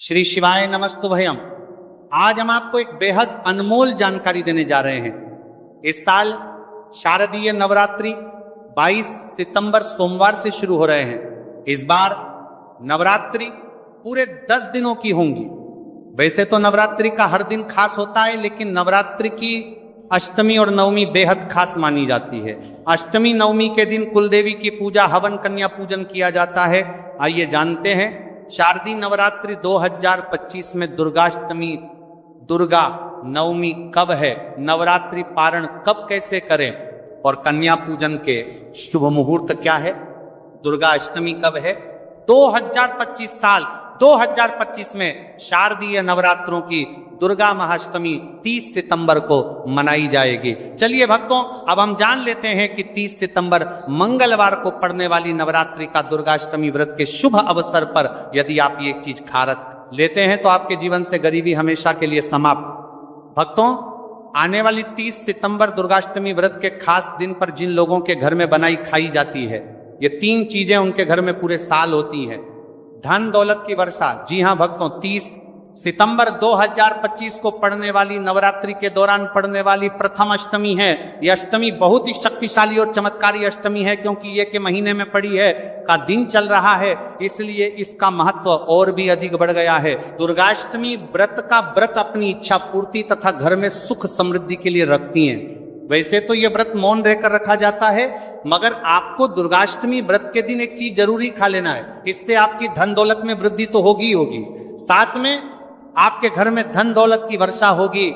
श्री शिवाय नमस्तुभयम। आज हम आपको एक बेहद अनमोल जानकारी देने जा रहे हैं। इस साल शारदीय नवरात्रि 22 सितंबर सोमवार से शुरू हो रहे हैं। इस बार नवरात्रि पूरे 10 दिनों की होंगी। वैसे तो नवरात्रि का हर दिन खास होता है, लेकिन नवरात्रि की अष्टमी और नवमी बेहद खास मानी जाती है। अष्टमी नवमी के दिन कुलदेवी की पूजा, हवन, कन्या पूजन किया जाता है। आइए जानते हैं शारदीय नवरात्रि 2025 में दुर्गाष्टमी, दुर्गा नवमी कब है, नवरात्रि पारण कब कैसे करें और कन्या पूजन के शुभ मुहूर्त क्या है, दुर्गा अष्टमी कब है। 2025 में शारदीय नवरात्रों की दुर्गा महाअष्टमी 30 सितंबर को मनाई जाएगी। चलिए भक्तों, अब हम जान लेते हैं कि 30 सितंबर मंगलवार को पड़ने वाली नवरात्रि का दुर्गाष्टमी व्रत के शुभ अवसर पर यदि आप ये एक चीज खारत लेते हैं तो आपके जीवन से गरीबी हमेशा के लिए समाप्त। भक्तों, आने वाली 30 सितंबर दुर्गाष्टमी व्रत के खास दिन पर जिन लोगों के घर में बनाई खाई जाती है, ये 3 चीजें उनके घर में पूरे साल होती हैं। धन दौलत की वर्षा। जी हां भक्तों, 30 सितंबर 2025 को पड़ने वाली नवरात्रि के दौरान पड़ने वाली प्रथम अष्टमी है। यह अष्टमी बहुत ही शक्तिशाली और चमत्कारी अष्टमी है, क्योंकि ये के महीने में पड़ी है, का दिन चल रहा है, इसलिए इसका महत्व और भी अधिक बढ़ गया है। दुर्गाष्टमी व्रत का व्रत अपनी इच्छा पूर्ति तथा घर में सुख समृद्धि के लिए रखती हैं। वैसे तो यह व्रत मौन रहकर रखा जाता है, मगर आपको दुर्गाष्टमी व्रत के दिन एक चीज जरूरी खा लेना है। इससे आपकी धन दौलत में वृद्धि तो होगी होगी, साथ में आपके घर में धन दौलत की वर्षा होगी।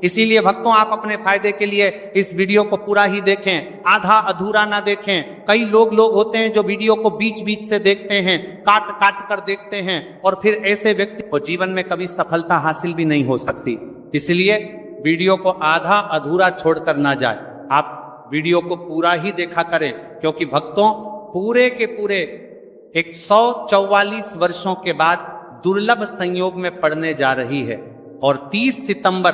इसीलिए भक्तों, आप अपने फायदे के लिए इस वीडियो को पूरा ही देखें, आधा अधूरा ना देखें। कई लोग होते हैं जो वीडियो को बीच बीच से देखते हैं, काट काट कर देखते हैं, और फिर ऐसे व्यक्ति को जीवन में कभी सफलता हासिल भी नहीं हो सकती। इसलिए वीडियो को आधा अधूरा छोड़कर ना जाए, आप वीडियो को पूरा ही देखा करें, क्योंकि भक्तों पूरे के पूरे 144 वर्षों के बाद दुर्लभ संयोग में पड़ने जा रही है। और 30 सितंबर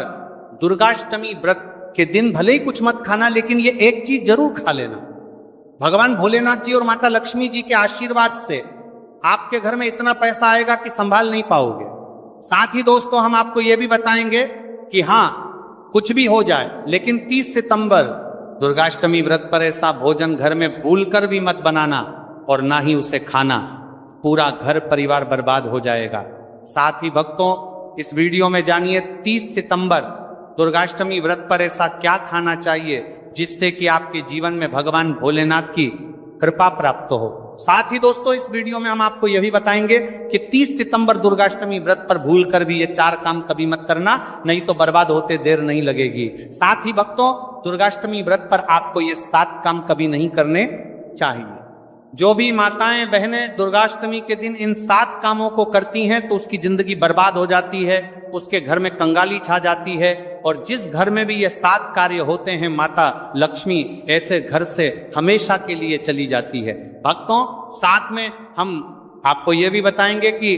दुर्गाष्टमी व्रत के दिन भले ही कुछ मत खाना, लेकिन ये एक चीज जरूर खा लेना। भगवान भोलेनाथ जी और माता लक्ष्मी जी के आशीर्वाद से आपके घर में इतना पैसा आएगा कि संभाल नहीं पाओगे। साथ ही दोस्तों, हम आपको यह भी बताएंगे कि हाँ, कुछ भी हो जाए, लेकिन 30 सितंबर दुर्गाष्टमी व्रत पर ऐसा भोजन घर में भूलकर भी मत बनाना और ना ही उसे खाना, पूरा घर परिवार बर्बाद हो जाएगा। साथ ही भक्तों, इस वीडियो में जानिए 30 सितंबर दुर्गाष्टमी व्रत पर ऐसा क्या खाना चाहिए जिससे कि आपके जीवन में भगवान भोलेनाथ की कृपा प्राप्त हो। साथ ही दोस्तों, इस वीडियो में हम आपको यह भी बताएंगे कि 30 सितंबर दुर्गाष्टमी व्रत पर भूल कर भी ये 4 काम कभी मत करना, नहीं तो बर्बाद होते देर नहीं लगेगी। साथ ही भक्तों, दुर्गाष्टमी व्रत पर आपको ये 7 काम कभी नहीं करने चाहिए। जो भी माताएं बहनें दुर्गाष्टमी के दिन इन 7 कामों को करती हैं तो उसकी जिंदगी बर्बाद हो जाती है, उसके घर में कंगाली छा जाती है। और जिस घर में भी ये 7 कार्य होते हैं, माता लक्ष्मी ऐसे घर से हमेशा के लिए चली जाती है। भक्तों, साथ में हम आपको यह भी बताएंगे कि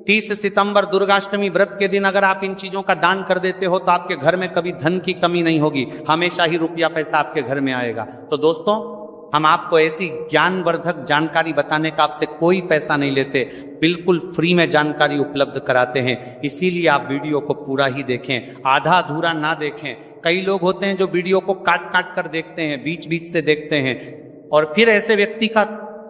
30 सितंबर दुर्गाष्टमी व्रत के दिन अगर आप इन चीजों का दान कर देते हो तो आपके घर में कभी धन की कमी नहीं होगी, हमेशा ही रुपया पैसा आपके घर में आएगा। तो दोस्तों, हम आपको ऐसी ज्ञानवर्धक जानकारी बताने का आपसे कोई पैसा नहीं लेते, बिल्कुल फ्री में जानकारी उपलब्ध कराते हैं। इसीलिए आप वीडियो को पूरा ही देखें, आधा अधूरा ना देखें। कई लोग होते हैं जो वीडियो को काट काट कर देखते हैं, बीच बीच से देखते हैं, और फिर ऐसे व्यक्ति का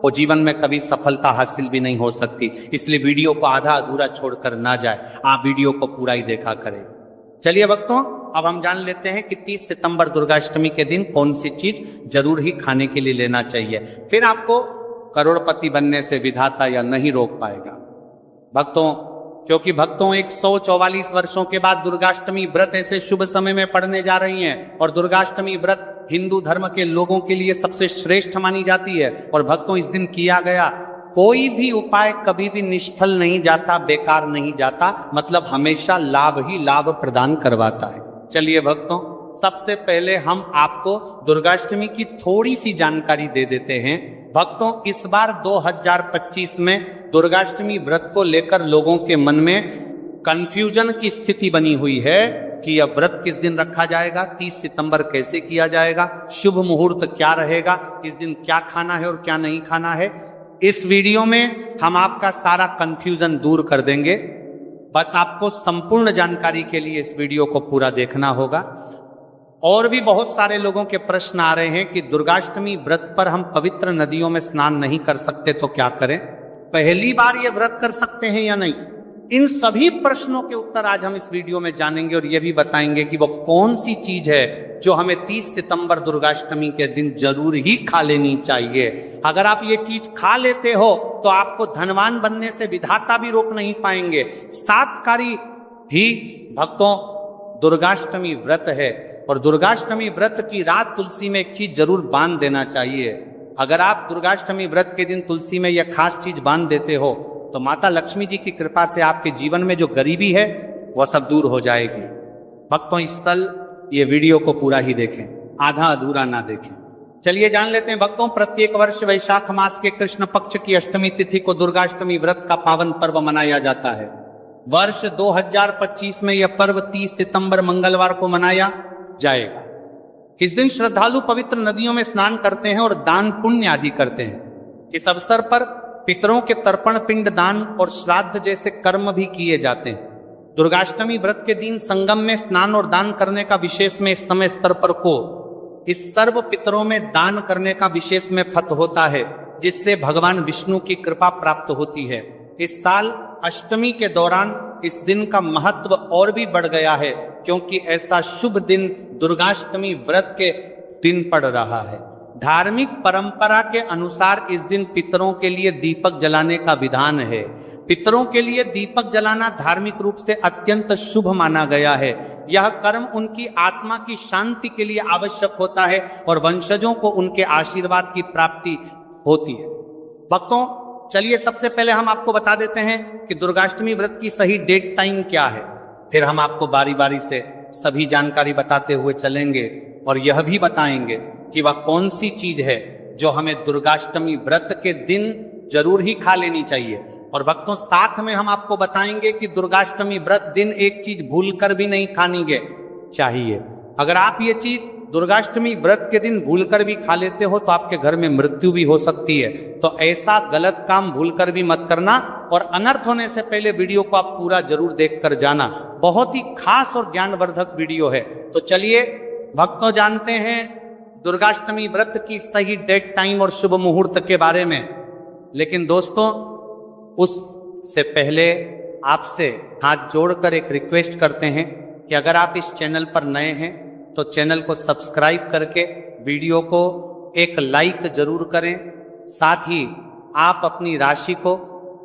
वो जीवन में कभी सफलता हासिल भी नहीं हो सकती। इसलिए वीडियो को आधा अधूरा छोड़कर ना जाए, आप वीडियो को पूरा ही देखा करें। चलिए भक्तों, अब हम जान लेते हैं कि 30 सितंबर दुर्गाष्टमी के दिन कौन सी चीज जरूर ही खाने के लिए लेना चाहिए। फिर आपको करोड़पति बनने से विधाता या नहीं रोक पाएगा भक्तों, क्योंकि भक्तों 144 वर्षों के बाद दुर्गाष्टमी व्रत ऐसे शुभ समय में पड़ने जा रही हैं। और दुर्गाष्टमी व्रत हिंदू धर्म के लोगों के लिए सबसे श्रेष्ठ मानी जाती है। और भक्तों, इस दिन किया गया कोई भी उपाय कभी भी निष्फल नहीं जाता, बेकार नहीं जाता, मतलब हमेशा लाभ ही लाभ प्रदान करवाता है। चलिए भक्तों, सबसे पहले हम आपको दुर्गाष्टमी की थोड़ी सी जानकारी दे देते हैं। भक्तों, इस बार 2025 में दुर्गाष्टमी व्रत को लेकर लोगों के मन में कंफ्यूजन की स्थिति बनी हुई है कि यह व्रत किस दिन रखा जाएगा, 30 सितंबर कैसे किया जाएगा, शुभ मुहूर्त क्या रहेगा, इस दिन क्या खाना है और क्या नहीं खाना है। इस वीडियो में हम आपका सारा कंफ्यूजन दूर कर देंगे। बस आपको संपूर्ण जानकारी के लिए इस वीडियो को पूरा देखना होगा। और भी बहुत सारे लोगों के प्रश्न आ रहे हैं कि दुर्गाष्टमी व्रत पर हम पवित्र नदियों में स्नान नहीं कर सकते तो क्या करें, पहली बार ये व्रत कर सकते हैं या नहीं। इन सभी प्रश्नों के उत्तर आज हम इस वीडियो में जानेंगे और ये भी बताएंगे कि वो कौन सी चीज है जो हमें 30 सितंबर दुर्गाष्टमी के दिन जरूर ही खा लेनी चाहिए। अगर आप ये चीज खा लेते हो तो आपको धनवान बनने से विधाता भी रोक नहीं पाएंगे। सातकारी भी भक्तों दुर्गाष्टमी व्रत है और दुर्गाष्टमी व्रत की रात तुलसी में एक चीज जरूर बांध देना चाहिए। अगर आप दुर्गाष्टमी व्रत के दिन तुलसी में यह खास चीज बांध देते हो तो माता लक्ष्मी जी की कृपा से आपके जीवन में जो गरीबी है वह सब दूर हो जाएगी। भक्तों इस साल ये वीडियो को पूरा ही देखें, आधा अधूरा ना देखें। चलिए जान लेते हैं भक्तों, प्रत्येक वर्ष वैशाख मास के कृष्ण पक्ष की अष्टमी तिथि को दुर्गाष्टमी व्रत का पावन पर्व मनाया जाता है। वर्ष 2025 में यह पर्व 30 सितंबर मंगलवार को मनाया जाएगा। इस दिन श्रद्धालु पवित्र नदियों में स्नान करते हैं और दान पुण्य आदि करते हैं। इस अवसर पर पितरों के तर्पण, पिंड दान और श्राद्ध जैसे कर्म भी किए जाते हैं। दुर्गाष्टमी व्रत के दिन संगम में स्नान और दान करने का विशेष में इस समय स्तर पर को इस सर्व पितरों में दान करने का विशेष में फत होता है, जिससे भगवान विष्णु की कृपा प्राप्त होती है। इस साल अष्टमी के दौरान इस दिन का महत्व और भी बढ़ गया है, क्योंकि ऐसा शुभ दिन दुर्गाष्टमी व्रत के दिन पड़ रहा है। धार्मिक परंपरा के अनुसार इस दिन पितरों के लिए दीपक जलाने का विधान है। पितरों के लिए दीपक जलाना धार्मिक रूप से अत्यंत शुभ माना गया है। यह कर्म उनकी आत्मा की शांति के लिए आवश्यक होता है और वंशजों को उनके आशीर्वाद की प्राप्ति होती है। भक्तों चलिए सबसे पहले हम आपको बता देते हैं कि दुर्गाष्टमी व्रत की सही डेट टाइम क्या है, फिर हम आपको बारी बारी से सभी जानकारी बताते हुए चलेंगे और यह भी बताएंगे कि वह कौन सी चीज है जो हमें दुर्गाष्टमी व्रत के दिन जरूर ही खा लेनी चाहिए। और भक्तों साथ में हम आपको बताएंगे कि दुर्गाष्टमी व्रत दिन एक चीज भूलकर भी नहीं खानी चाहिए। अगर आप ये चीज दुर्गाष्टमी व्रत के दिन भूलकर भी खा लेते हो तो आपके घर में मृत्यु भी हो सकती है। तो ऐसा गलत काम भूलकर भी मत करना और अनर्थ होने से पहले वीडियो को आप पूरा जरूर देखकर जाना। बहुत ही खास और ज्ञानवर्धक वीडियो है। तो चलिए भक्तों जानते हैं दुर्गाष्टमी व्रत की सही डेट टाइम और शुभ मुहूर्त के बारे में। लेकिन दोस्तों उससे पहले आपसे हाथ जोड़कर एक रिक्वेस्ट करते हैं कि अगर आप इस चैनल पर नए हैं तो चैनल को सब्सक्राइब करके वीडियो को एक लाइक जरूर करें। साथ ही आप अपनी राशि को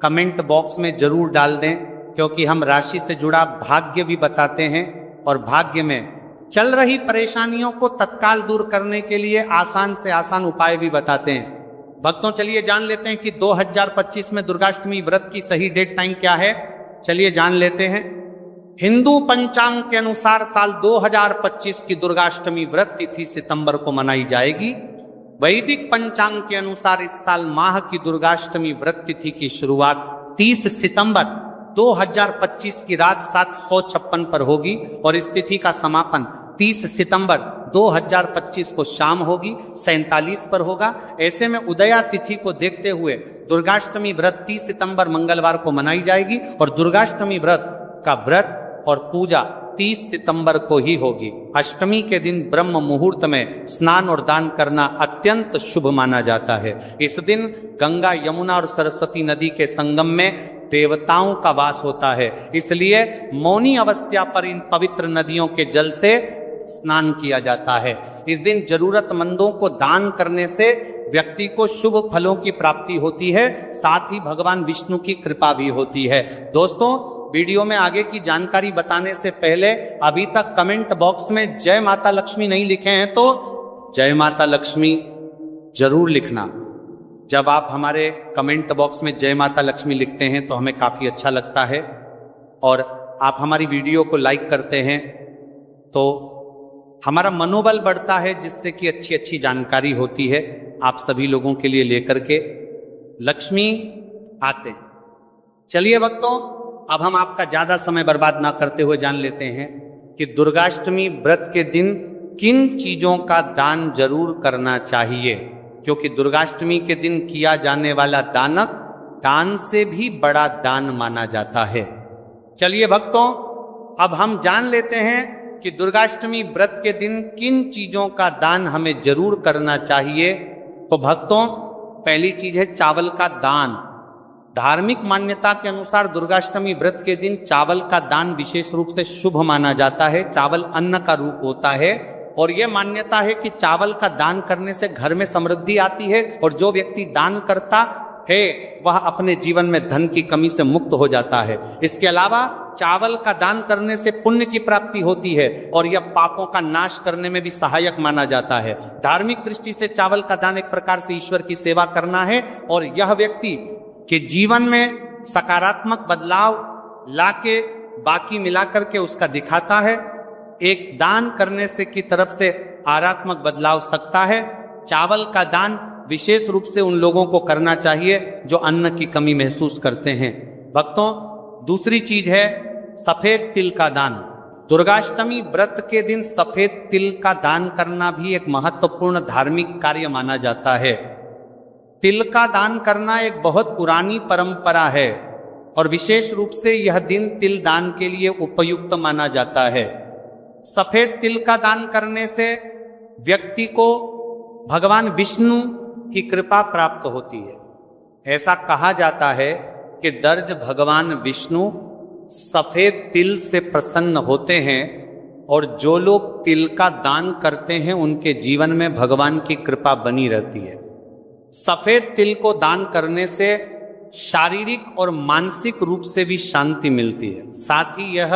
कमेंट बॉक्स में जरूर डाल दें, क्योंकि हम राशि से जुड़ा भाग्य भी बताते हैं और भाग्य में चल रही परेशानियों को तत्काल दूर करने के लिए आसान से आसान उपाय भी बताते हैं। भक्तों चलिए जान लेते हैं कि 2025 में दुर्गाष्टमी व्रत की सही डेट टाइम क्या है। चलिए जान लेते हैं। हिंदू पंचांग के अनुसार साल 2025 की दुर्गाष्टमी व्रत तिथि सितंबर को मनाई जाएगी। वैदिक पंचांग के अनुसार इस साल माह की दुर्गाष्टमी व्रत तिथि की शुरुआत 30 सितंबर 2025 की रात 756 पर होगी और इस तिथि का समापन 30 सितंबर 2025 को शाम होगी 47 पर होगा। ऐसे में उदया तिथि को देखते हुए दुर्गाष्टमी व्रत 30 सितंबर मंगलवार को मनाई जाएगी और दुर्गाष्टमी व्रत का व्रत और पूजा 30 सितंबर को ही होगी। अष्टमी के दिन ब्रह्म मुहूर्त में स्नान और दान करना अत्यंत शुभ माना जाता है। इस दिन गंगा, यमुना और सरस्वती नदी के संगम में देवताओं का वास होता है, इसलिए मौनी अमावस्या पर इन पवित्र नदियों के जल से स्नान किया जाता है। इस दिन जरूरतमंदों को दान करने से व्यक्ति को शुभ फलों की प्राप्ति होती है, साथ ही भगवान विष्णु की कृपा भी होती है। दोस्तों वीडियो में आगे की जानकारी बताने से पहले अभी तक कमेंट बॉक्स में जय माता लक्ष्मी नहीं लिखे हैं तो जय माता लक्ष्मी जरूर लिखना। जब आप हमारे कमेंट बॉक्स में जय माता लक्ष्मी लिखते हैं तो हमें काफी अच्छा लगता है और आप हमारी वीडियो को लाइक करते हैं तो हमारा मनोबल बढ़ता है, जिससे कि अच्छी अच्छी जानकारी होती है आप सभी लोगों के लिए लेकर के लक्ष्मी आते हैं। चलिए भक्तों अब हम आपका ज्यादा समय बर्बाद ना करते हुए जान लेते हैं कि दुर्गाष्टमी व्रत के दिन किन चीजों का दान जरूर करना चाहिए, क्योंकि दुर्गाष्टमी के दिन किया जाने वाला दान से भी बड़ा दान माना जाता है। चलिए भक्तों, अब हम जान लेते हैं कि दुर्गाष्टमी व्रत के दिन किन चीजों का दान हमें जरूर करना चाहिए। तो भक्तों, पहली चीज है चावल का दान। धार्मिक मान्यता के अनुसार दुर्गाष्टमी व्रत के दिन चावल का दान विशेष रूप से शुभ माना जाता है। चावल अन्न का रूप होता है और यह मान्यता है कि चावल का दान करने से घर में समृद्धि आती है और जो व्यक्ति दान करता है वह अपने जीवन में धन की कमी से मुक्त हो जाता है। इसके अलावा चावल का दान करने से पुण्य की प्राप्ति होती है और यह पापों का नाश करने में भी सहायक माना जाता है। धार्मिक दृष्टि से चावल का दान एक प्रकार से ईश्वर की सेवा करना है और यह व्यक्ति के जीवन में सकारात्मक बदलाव लाके बाकी मिलाकर के उसका दिखाता है। एक दान करने से की तरफ से आरात्मक बदलाव सकता है। चावल का दान विशेष रूप से उन लोगों को करना चाहिए जो अन्न की कमी महसूस करते हैं। भक्तों, दूसरी चीज है सफेद तिल का दान। दुर्गाष्टमी व्रत के दिन सफेद तिल का दान करना भी एक महत्वपूर्ण धार्मिक कार्य माना जाता है। तिल का दान करना एक बहुत पुरानी परंपरा है और विशेष रूप से यह दिन तिल दान के लिए उपयुक्त माना जाता है। सफेद तिल का दान करने से व्यक्ति को भगवान विष्णु की कृपा प्राप्त होती है। ऐसा कहा जाता है कि दर्ज भगवान विष्णु सफेद तिल से प्रसन्न होते हैं और जो लोग तिल का दान करते हैं उनके जीवन में भगवान की कृपा बनी रहती है। सफेद तिल को दान करने से शारीरिक और मानसिक रूप से भी शांति मिलती है। साथ ही यह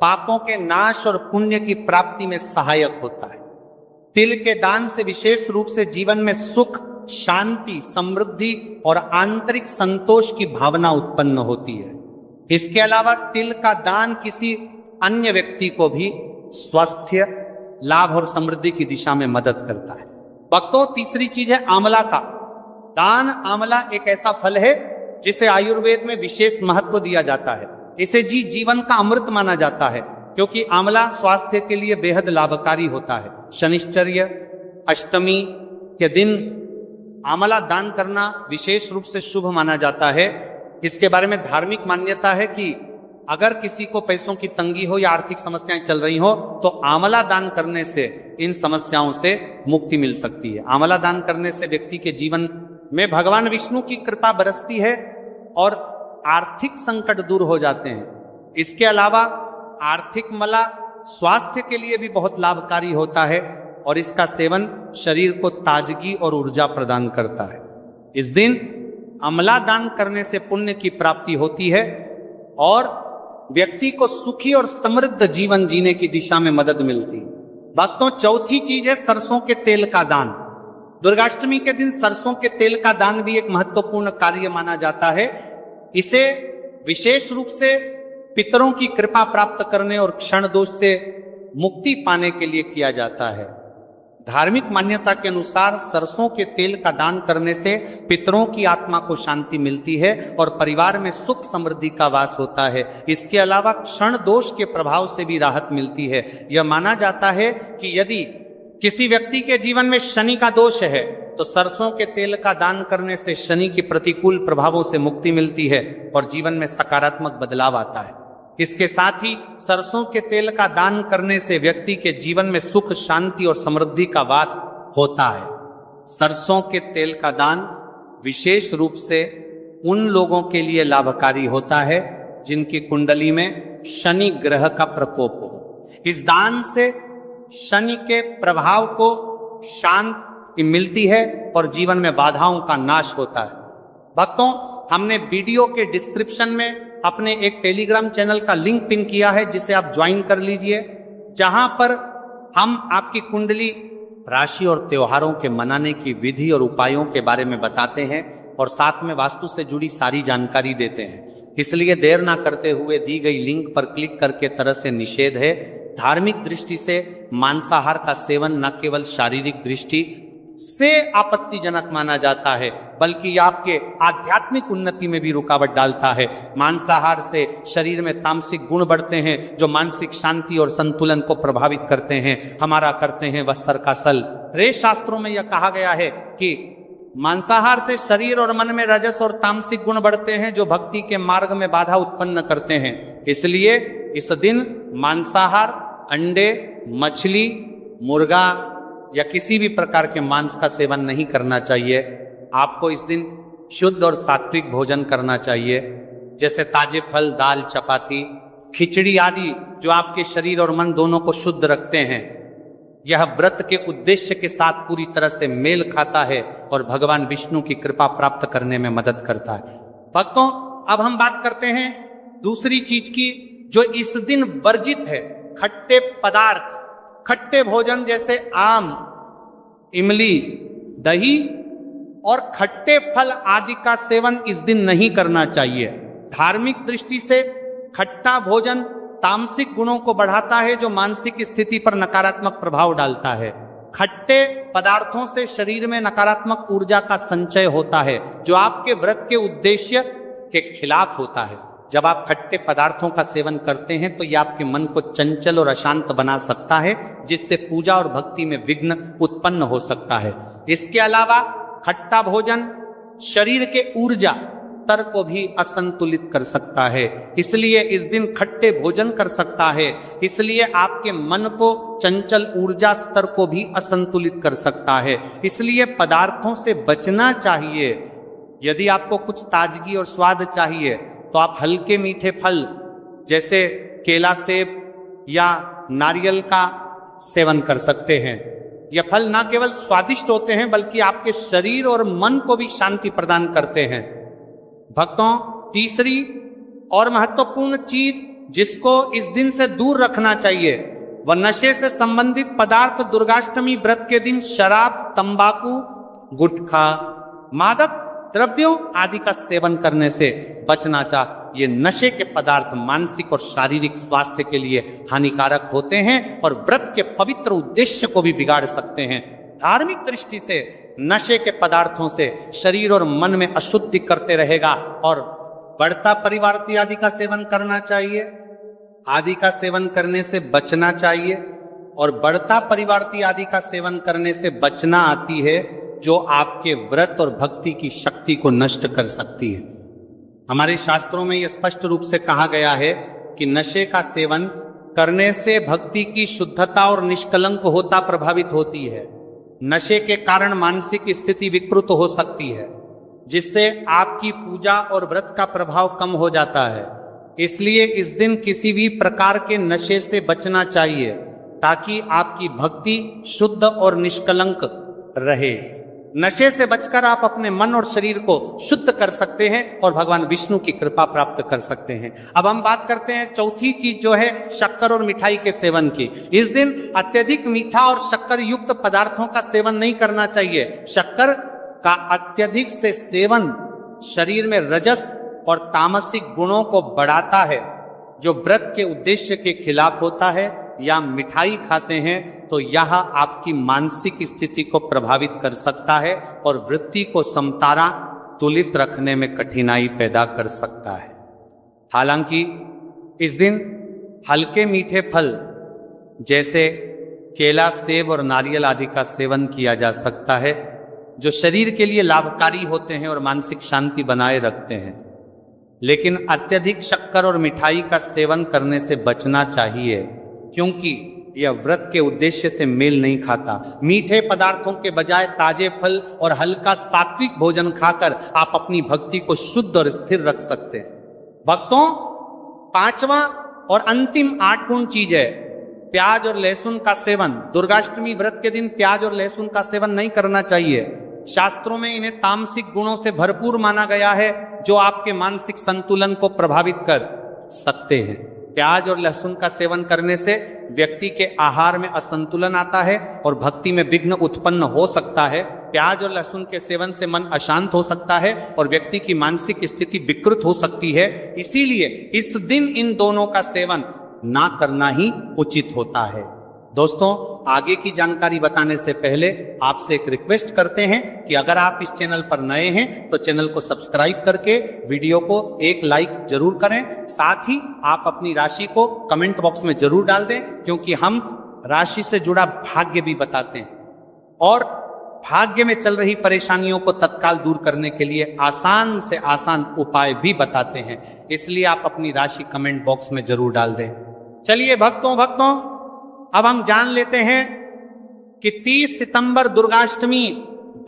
पापों के नाश और पुण्य की प्राप्ति में सहायक होता है। तिल के दान से विशेष रूप से जीवन में सुख, शांति, समृद्धि और आंतरिक संतोष की भावना उत्पन्न होती है। इसके अलावा तिल का दान किसी अन्य व्यक्ति को भी स्वास्थ्य, लाभ और समृद्धि की दिशा में मदद करता है। भक्तों, तीसरी चीज है आंवला का दान। आंवला एक ऐसा फल है जिसे आयुर्वेद में विशेष महत्व दिया जाता है। इसे जीवन का अमृत माना जाता है क्योंकि आंवला स्वास्थ्य के लिए बेहद लाभकारी होता है। शनिश्चर्य, अष्टमी के दिन आंवला दान करना विशेष रूप से शुभ माना जाता है। इसके बारे में धार्मिक मान्यता है कि अगर किसी को पैसों की तंगी हो या आर्थिक समस्याएं चल रही हो तो आंवला दान करने से इन समस्याओं से मुक्ति मिल सकती है। आंवला दान करने से व्यक्ति के जीवन में भगवान विष्णु की कृपा बरसती है और आर्थिक संकट दूर हो जाते हैं। इसके अलावा आर्थिक मला स्वास्थ्य के लिए भी बहुत लाभकारी होता है और इसका सेवन शरीर को ताजगी और ऊर्जा प्रदान करता है। इस दिन आंवला दान करने से पुण्य की प्राप्ति होती है और व्यक्ति को सुखी और समृद्ध जीवन जीने की दिशा में मदद मिलती है। भक्तों, चौथी चीज है सरसों के तेल का दान। दुर्गाष्टमी के दिन सरसों के तेल का दान भी एक महत्वपूर्ण कार्य माना जाता है। इसे विशेष रूप से पितरों की कृपा प्राप्त करने और क्षण दोष से मुक्ति पाने के लिए किया जाता है। धार्मिक मान्यता के अनुसार सरसों के तेल का दान करने से पितरों की आत्मा को शांति मिलती है और परिवार में सुख समृद्धि का वास होता है। इसके अलावा क्षण दोष के प्रभाव से भी राहत मिलती है। यह माना जाता है कि यदि किसी व्यक्ति के जीवन में शनि का दोष है तो सरसों के तेल का दान करने से शनि के प्रतिकूल प्रभावों से मुक्ति मिलती है और जीवन में सकारात्मक बदलाव आता है। इसके साथ ही सरसों के तेल का दान करने से व्यक्ति के जीवन में सुख, शांति और समृद्धि का वास होता है। सरसों के तेल का दान विशेष रूप से उन लोगों के लिए लाभकारी होता है जिनकी कुंडली में शनि ग्रह का प्रकोप हो। इस दान से शनि के प्रभाव को शांति मिलती है और जीवन में बाधाओं का नाश होता है। भक्तों, हमने वीडियो के डिस्क्रिप्शन में अपने एक टेलीग्राम चैनल का लिंक पिन किया है जिसे आप ज्वाइन कर लीजिए, जहां पर हम आपकी कुंडली, राशि और त्योहारों के मनाने की विधि और उपायों के बारे में बताते हैं और साथ में वास्तु से जुड़ी सारी जानकारी देते हैं। इसलिए देर ना करते हुए दी गई लिंक पर क्लिक करके तरह से निषेध है। धार्मिक दृष्टि से मांसाहार का सेवन न केवल शारीरिक दृष्टि से आपत्तिजनक माना जाता है बल्कि आपके आध्यात्मिक उन्नति में भी रुकावट डालता है। मांसाहार से शरीर में तामसिक गुण बढ़ते हैं जो मानसिक शांति और संतुलन को प्रभावित करते हैं। हमारा करते हैं वत्सर का सल। रे शास्त्रों में यह कहा गया है कि मांसाहार से शरीर और मन में रजस और तामसिक गुण बढ़ते हैं जो भक्ति के मार्ग में बाधा उत्पन्न करते हैं। इसलिए इस दिन मांसाहार, अंडे, मछली, मुर्गा या किसी भी प्रकार के मांस का सेवन नहीं करना चाहिए। आपको इस दिन शुद्ध और सात्विक भोजन करना चाहिए, जैसे ताजे फल, दाल, चपाती, खिचड़ी आदि जो आपके शरीर और मन दोनों को शुद्ध रखते हैं। यह व्रत के उद्देश्य के साथ पूरी तरह से मेल खाता है और भगवान विष्णु की कृपा प्राप्त करने में मदद करता है। भक्तों, अब हम बात करते हैं दूसरी चीज की जो इस दिन वर्जित है। खट्टे पदार्थ, खट्टे भोजन जैसे आम, इमली, दही और खट्टे फल आदि का सेवन इस दिन नहीं करना चाहिए। धार्मिक दृष्टि से खट्टा भोजन तामसिक गुणों को बढ़ाता है जो मानसिक स्थिति पर नकारात्मक प्रभाव डालता है। खट्टे पदार्थों से शरीर में नकारात्मक ऊर्जा का संचय होता है जो आपके व्रत के उद्देश्य के खिलाफ होता है। जब आप खट्टे पदार्थों का सेवन करते हैं तो यह आपके मन को चंचल और अशांत बना सकता है, जिससे पूजा और भक्ति में विघ्न उत्पन्न हो सकता है। इसके अलावा खट्टा भोजन शरीर के ऊर्जा स्तर को भी असंतुलित कर सकता है, इसलिए इस दिन खट्टे भोजन कर सकता है। इसलिए आपके मन को चंचल ऊर्जा स्तर को भी असंतुलित कर सकता है, इसलिए पदार्थों से बचना चाहिए। यदि आपको कुछ ताजगी और स्वाद चाहिए तो आप हल्के मीठे फल जैसे केला, सेब या नारियल का सेवन कर सकते हैं। यह फल न केवल स्वादिष्ट होते हैं बल्कि आपके शरीर और मन को भी शांति प्रदान करते हैं। भक्तों, तीसरी और महत्वपूर्ण चीज जिसको इस दिन से दूर रखना चाहिए वह नशे से संबंधित पदार्थ। दुर्गाष्टमी व्रत के दिन शराब, तंबाकू, गुटखा, मादक द्रव्यों आदि का सेवन करने से बचना चाहिए। ये नशे के पदार्थ मानसिक और शारीरिक स्वास्थ्य के लिए हानिकारक होते हैं और व्रत के पवित्र उद्देश्य को भी बिगाड़ सकते हैं। धार्मिक दृष्टि से नशे के पदार्थों से शरीर और मन में अशुद्धि करते रहेगा और बढ़ता परिवारती आदि का सेवन करना चाहिए। आदि का सेवन करने से बचना चाहिए और बढ़ता परिवारती आदि का सेवन करने से बचना आती है जो आपके व्रत और भक्ति की शक्ति को नष्ट कर सकती है। हमारे शास्त्रों में यह स्पष्ट रूप से कहा गया है कि नशे का सेवन करने से भक्ति की शुद्धता और निष्कलंक होता प्रभावित होती है। नशे के कारण मानसिक स्थिति विकृत हो सकती है, जिससे आपकी पूजा और व्रत का प्रभाव कम हो जाता है। इसलिए इस दिन किसी भी प्रकार के नशे से बचना चाहिए ताकि आपकी भक्ति शुद्ध और निष्कलंक रहे। नशे से बचकर आप अपने मन और शरीर को शुद्ध कर सकते हैं और भगवान विष्णु की कृपा प्राप्त कर सकते हैं। अब हम बात करते हैं चौथी चीज जो है शक्कर और मिठाई के सेवन की। इस दिन अत्यधिक मीठा और शक्कर युक्त पदार्थों का सेवन नहीं करना चाहिए। शक्कर का अत्यधिक से सेवन शरीर में रजस और तामसिक गुणों को बढ़ाता है जो व्रत के उद्देश्य के खिलाफ होता है। या मिठाई खाते हैं तो यह आपकी मानसिक स्थिति को प्रभावित कर सकता है और वृत्ति को समतारा तुलित रखने में कठिनाई पैदा कर सकता है। हालांकि इस दिन हल्के मीठे फल जैसे केला, सेब और नारियल आदि का सेवन किया जा सकता है जो शरीर के लिए लाभकारी होते हैं और मानसिक शांति बनाए रखते हैं। लेकिन अत्यधिक शक्कर और मिठाई का सेवन करने से बचना चाहिए क्योंकि यह व्रत के उद्देश्य से मेल नहीं खाता। मीठे पदार्थों के बजाय ताजे फल और हल्का सात्विक भोजन खाकर आप अपनी भक्ति को शुद्ध और स्थिर रख सकते हैं। भक्तों, पांचवा और अंतिम 8 गुण चीज है प्याज और लहसुन का सेवन। दुर्गाष्टमी व्रत के दिन प्याज और लहसुन का सेवन नहीं करना चाहिए। शास्त्रों में इन्हें तामसिक गुणों से भरपूर माना गया है जो आपके मानसिक संतुलन को प्रभावित कर सकते हैं। प्याज और लहसुन का सेवन करने से व्यक्ति के आहार में असंतुलन आता है और भक्ति में विघ्न उत्पन्न हो सकता है। प्याज और लहसुन के सेवन से मन अशांत हो सकता है और व्यक्ति की मानसिक स्थिति विकृत हो सकती है। इसीलिए इस दिन इन दोनों का सेवन ना करना ही उचित होता है। दोस्तों, आगे की जानकारी बताने से पहले आपसे एक रिक्वेस्ट करते हैं कि अगर आप इस चैनल पर नए हैं तो चैनल को सब्सक्राइब करके वीडियो को एक लाइक जरूर करें। साथ ही आप अपनी राशि को कमेंट बॉक्स में जरूर डाल दें क्योंकि हम राशि से जुड़ा भाग्य भी बताते हैं। और भाग्य में चल रही परेशानियों को तत्काल दूर करने के लिए आसान से आसान उपाय भी बताते हैं। इसलिए आप अपनी राशि कमेंट बॉक्स में जरूर डाल दें। चलिए भक्तों अब हम जान लेते हैं कि 30 सितंबर दुर्गाष्टमी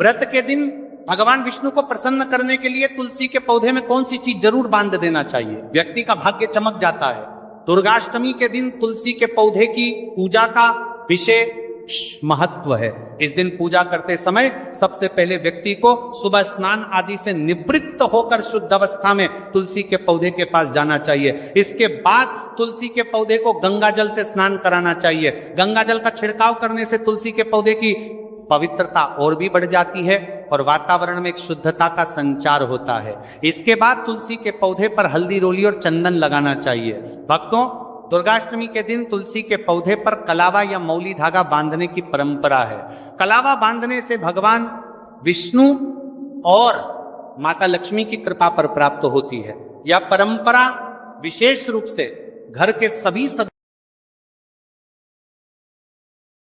व्रत के दिन भगवान विष्णु को प्रसन्न करने के लिए तुलसी के पौधे में कौन सी चीज जरूर बांध देना चाहिए, व्यक्ति का भाग्य चमक जाता है। दुर्गाष्टमी के दिन तुलसी के पौधे की पूजा का विशेष महत्व है। इस दिन पूजा करते समय सबसे पहले व्यक्ति को सुबह स्नान आदि से निवृत्त होकर शुद्ध अवस्था में तुलसी के पौधे के पास जाना चाहिए। इसके बाद तुलसी के पौधे को गंगा जल से स्नान कराना चाहिए। गंगा जल का छिड़काव करने से तुलसी के पौधे की पवित्रता और भी बढ़ जाती है और वातावरण में एक शुद्धता का संचार होता है। इसके बाद तुलसी के पौधे पर हल्दी रोली और चंदन लगाना चाहिए। भक्तों, दुर्गाष्टमी के दिन तुलसी के पौधे पर कलावा या मौली धागा बांधने की परंपरा है। कलावा बांधने से भगवान विष्णु और माता लक्ष्मी की कृपा पर प्राप्त होती है। यह परंपरा विशेष रूप से घर के सभी